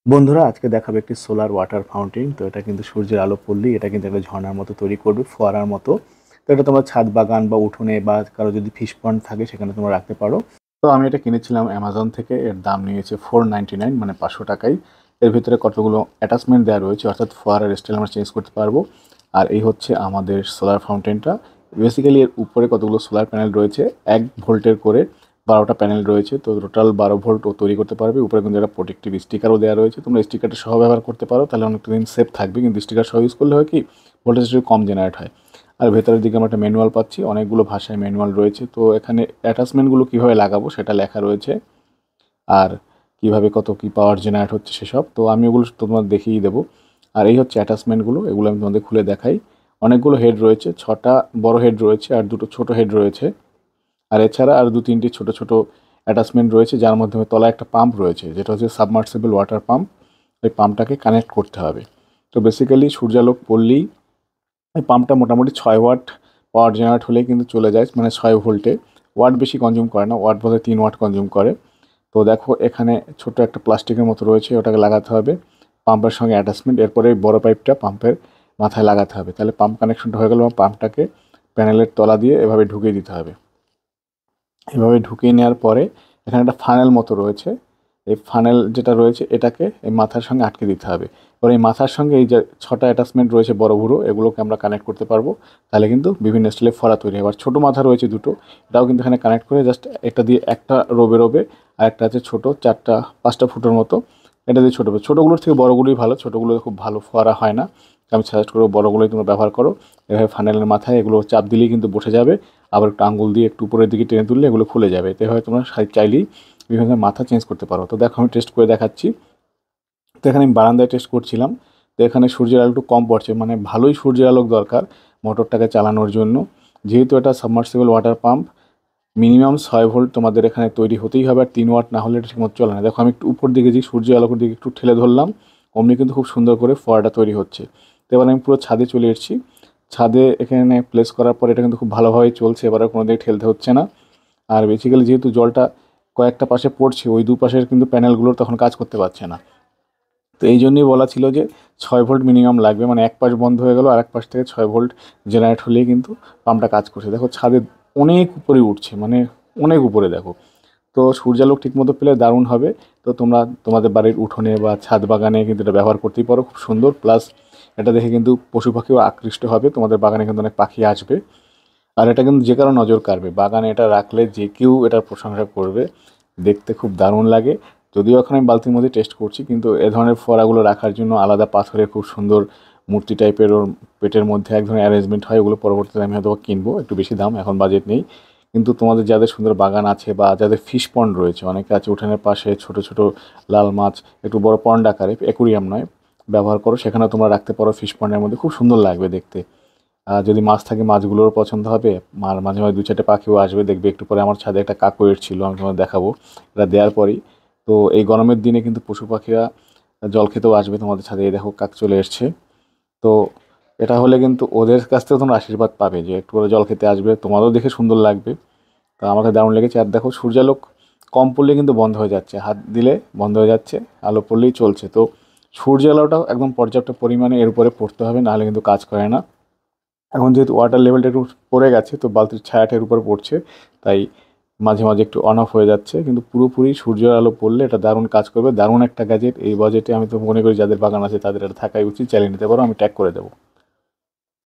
বন্ধুরা আজকে দেখাবো একটি সোলার ওয়াটার ফাউন্টেন। তো এটা কিন্তু সূর্যের আলো পড়লেই এটা কিন্তু একটা ঝর্ণার মতো তৈরি করবে, ফোয়ারার মতো। তো এটা তোমার ছাদ বাগান বা উঠোনে বা কারো যদি ফিশ পন্ড থাকে সেখানে তোমরা রাখতে পারো। তো আমি এটা কিনেছিলাম অ্যামাজন থেকে। এর দাম নিয়েছে 499, মানে 500 টাকায়। এর ভিতরে কতগুলো অ্যাটাচমেন্ট দেওয়া রয়েছে, অর্থাৎ ফোয়ারার স্টাইল আমরা চেঞ্জ করতে পারবো। আর এই হচ্ছে আমাদের সোলার ফাউন্টেনটা। বেসিক্যালি এর উপরে কতগুলো সোলার প্যানেল রয়েছে, 1 ভোল্টের করে 12টা প্যানেল রয়েছে। তো টোটাল 12 ভোল্ট ও তৈরি করতে পারবে। উপরে কিন্তু একটা প্রোটেক্টিভ স্টিকারও দেওয়া রয়েছে, তোমরা স্টিকারটা সহ ব্যবহার করতে পারো, তাহলে অনেকটা দিন সেফ থাকবে। কিন্তু স্টিকার সহ ইউজ করলে হয় কি, ভোল্টেজ একটু কম জেনারেট হয়। আর ভেতরের দিকে আমরা একটা ম্যানুয়াল পাচ্ছি, অনেকগুলো ভাষায় ম্যানুয়াল রয়েছে। তো এখানে অ্যাটাচমেন্টগুলো কীভাবে লাগাবো সেটা লেখা রয়েছে, আর কিভাবে কত কি পাওয়ার জেনারেট হচ্ছে সেসব। তো আমি ওগুলো তোমাদের দেখিয়ে দেবো। আর এই হচ্ছে অ্যাটাচমেন্টগুলো, এগুলো আমি তোমাদের খুলে দেখাই। অনেকগুলো হেড রয়েছে, 6টা বড় হেড রয়েছে আর 2টো ছোটো হেড রয়েছে। আর এছাড়া আর 2-3টি ছোটো ছোটো অ্যাটাচমেন্ট রয়েছে, যার মাধ্যমে তলায় একটা পাম্প রয়েছে, যেটা হচ্ছে সাবমার্সিবল ওয়াটার পাম্প। ওই পাম্পটাকে কানেক্ট করতে হবে। তো বেসিক্যালি সূর্যালোক পড়লেই এই পাম্পটা মোটামুটি 6 ওয়াট পাওয়ার জেনারেট হলেই কিন্তু চলে যায়, মানে 6 ভোল্টে। ওয়াট বেশি কনজিউম করে না, ওয়াট বলতে 3 ওয়াট কনজিউম করে। তো দেখো এখানে ছোট একটা প্লাস্টিকের মতো রয়েছে, ওটাকে লাগাতে হবে পাম্পের সঙ্গে অ্যাটাচমেন্ট। এরপরে বড় পাইপটা পাম্পের মাথায় লাগাতে হবে, তাহলে পাম্প কানেকশনটা হয়ে গেল। পাম্পটাকে প্যানেলের তলা দিয়ে এভাবে ঢুকিয়ে দিতে হবে। এভাবে ঢুকিয়ে নেওয়ার পরে এখানে একটা ফানেল মতো রয়েছে, এই ফানেল যেটা রয়েছে এটাকে এই মাথার সঙ্গে আটকে দিতে হবে। এবার এই মাথার সঙ্গে এই যে 6টা অ্যাটাচমেন্ট রয়েছে বড় বড়ো, এগুলোকে আমরা কানেক্ট করতে পারবো। তাহলে কিন্তু বিভিন্ন স্টাইলে ফরা তৈরি হয়। এবার ছোটো মাথা রয়েছে 2টো, এটাও কিন্তু এখানে কানেক্ট করে জাস্ট একটা দিয়ে একটা রোবে রোবে, আর একটা আছে ছোটো 4-5টা ফুটের মতো, এটা দিয়ে ছোটো। ছোটোগুলোর থেকে বড়োগুলোই ভালো, ছোটোগুলো খুব ভালো ফোয়ারা হয় না। আমি সাজেস্ট করবো বড়োগুলোই তোমরা ব্যবহার করো। এভাবে ফানেলের মাথায় এগুলো চাপ দিলেই কিন্তু বসে যাবে। আবার একটু আঙুল দিয়ে একটু উপরের দিকে টেনে তুললে এগুলো খুলে যাবে। এতে হয় তোমরা চাইলেই বিভিন্ন মাথা চেঞ্জ করতে পারো। তো দেখো আমি টেস্ট করে দেখাচ্ছি। তো এখানে আমি বারান্দায় টেস্ট করছিলাম। তো এখানে সূর্যের আলো একটু কম পড়ছে, মানে ভালোই সূর্যের আলোক দরকার মোটরটাকে চালানোর জন্য। যেহেতু এটা submersible water pump, minimum 6 volt তোমাদের এখানে তৈরি হতেই হবে। আর 3 ওয়াট না হলে এটা ঠিকমতো চলে না। দেখো আমি একটু উপর দিকে যে সূর্যের আলোকের দিকে একটু ঠেলে ধরলাম, অমনি কিন্তু খুব সুন্দর করে ফোয়ারাটা তৈরি হচ্ছে। তো এবার আমি পুরো ছাদে চলে এসেছি। ছাদে এখানে প্লেস করার পর এটা কিন্তু খুব ভালোভাবেই চলছে, এবার আর কোনো দিকে ঠেলতে হচ্ছে না। আর বেসিক্যালি যেহেতু জলটা কয়েকটা পাশে পড়ছে, ওই দুপাশের কিন্তু প্যানেলগুলোর তখন কাজ করতে পারছে না। তো এই জন্যই বলা ছিল যে 6 ভোল্ট মিনিমাম লাগবে, মানে এক পাশ বন্ধ হয়ে গেল আর এক পাশ থেকে 6 ভোল্ট জেনারেট হলেই কিন্তু পাম্পটা কাজ করছে। দেখো ছাদে অনেক উপরে উঠছে, মানে অনেক উপরে দেখো। তো সূর্যালোক ঠিকমতো পেলে দারুণ হবে। তো তোমরা তোমাদের বাড়ির উঠোনে বা ছাদ বাগানে কিন্তু এটা ব্যবহার করতেই পারো, খুব সুন্দর। প্লাস এটা দেখে কিন্তু পশু পাখিও আকৃষ্ট হবে, তোমাদের বাগানে কিন্তু অনেক পাখি আসবে। আর এটা কিন্তু যে কারো নজর কাড়বে, বাগানে এটা রাখলে যে কেউ এটার প্রশংসা করবে। দেখতে খুব দারুণ লাগে। যদিও এখন আমি বালতির মধ্যে টেস্ট করছি, কিন্তু এ ধরনের ফোয়ারাগুলো রাখার জন্য আলাদা পাথরের খুব সুন্দর মূর্তি টাইপের ওর পেটের মধ্যে এক ধরনের অ্যারেঞ্জমেন্ট হয়, ওগুলো পরবর্তীতে আমি হয়তো কিনবো, একটু বেশি দাম, এখন বাজেট নেই। কিন্তু তোমাদের যাদের সুন্দর বাগান আছে বা যাদের ফিশ পন্ড রয়েছে, অনেকে আছে উঠানের পাশে ছোট ছোট লাল মাছ, একটু বড় পন্ড আকারে, অ্যাকুরিয়াম নয়, ব্যবহার করো, সেখানে তোমরা রাখতে পারো ফিশ পন্ডের মধ্যে, খুব সুন্দর লাগবে দেখতে। আর যদি মাছ থাকে মাছগুলোরও পছন্দ হবে। আর মাঝে মাঝে 2-4টে পাখিও আসবে, দেখবে একটু পরে আমার ছাদে একটা কাক ছিল, আমি তোমাদের দেখাবো এটা দেওয়ার পরেই। তো এই গরমের দিনে কিন্তু পশু পাখিরা জল খেতেও আসবে তোমাদের ছাদে। এই দেখো কাক চলে এসছে। তো এটা হলে কিন্তু ওদের কাছ থেকে তোমরা আশীর্বাদ পাবে যে একটু করে জল খেতে আসবে, তোমারও দেখে সুন্দর লাগবে। তো আমাকে দারুণ লেগেছে। আর দেখো সূর্যালোক কম পড়লে কিন্তু বন্ধ হয়ে যাচ্ছে, হাত দিলে বন্ধ হয়ে যাচ্ছে, আলো পড়লেই চলছে। তো সূর্য আলোটাও একদম পর্যাপ্ত পরিমাণে এর উপরে পড়তে হবে, নাহলে কিন্তু কাজ করে না। এখন যেহেতু ওয়াটার লেভেলটা একটু পড়ে গেছে, তো বালতির ছায়াটা এর উপর পড়ছে, তাই মাঝে মাঝে একটু অন অফ হয়ে যাচ্ছে। কিন্তু পুরোপুরি সূর্যের আলো পড়লে এটা দারুণ কাজ করবে। দারুণ একটা গ্যাজেট, এই বাজেটে আমি তো মনে করি যাদের বাগান আছে তাদের এটা থাকাই উচিত, চালিয়ে নিতে পারো, আমি ট্যাগ করে দেবো।